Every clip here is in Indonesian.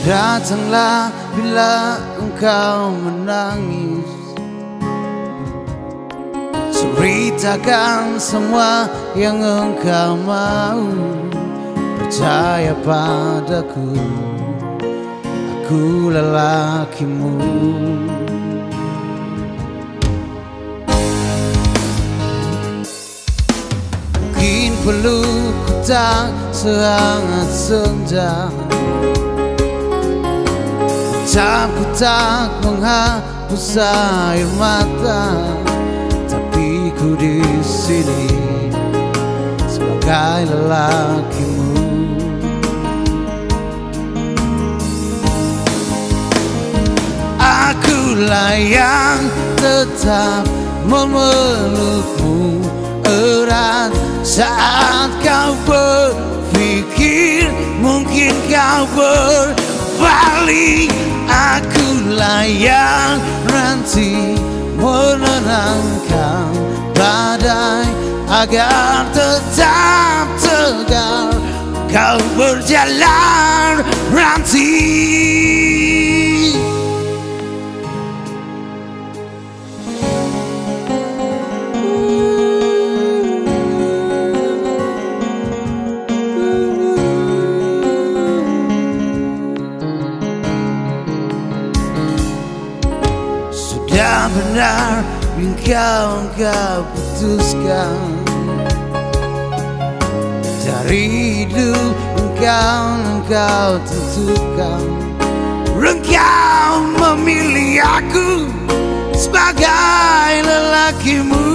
Datanglah bila engkau menangis, ceritakan semua yang engkau mau. Percaya padaku, aku lelakimu. Mungkin pelukku tak sehangat senja, ucapku tak menghapus air mata, tapi ku di sini sebagai lelakimu. Akulah yang tetap memelukmu erat saat kau berpikir mungkin kau berbalik. Akulah yang nanti menenangkan badai agar tetap tegar kau berjalan nanti. Sudah benar engkau putuskan, dari hidup engkau tentukan. Engkau memilih aku sebagai lelakimu.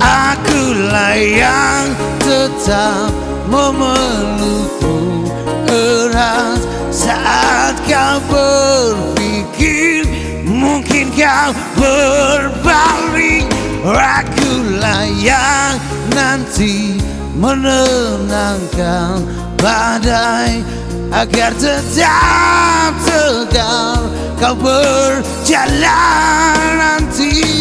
Akulah yang tetap memelukmu erat saat kau berpikir mungkin kau berbalik. Akulah yang nanti menenangkan badai agar tetap tegar kau berjalan nanti.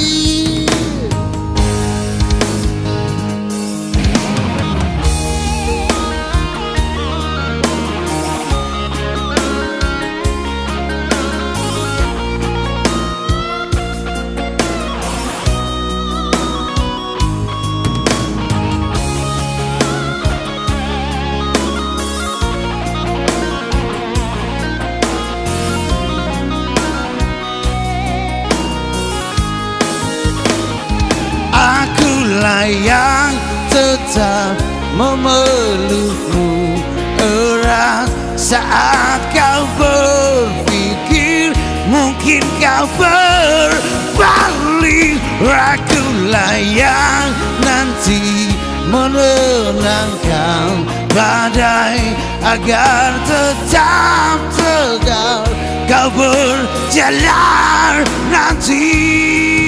Akulah yang tetap memelukmu erat saat kau berpikir mungkin kau berbalik. Akulah yang nanti menenangkan badai agar tetap tegar kau berjalan nanti.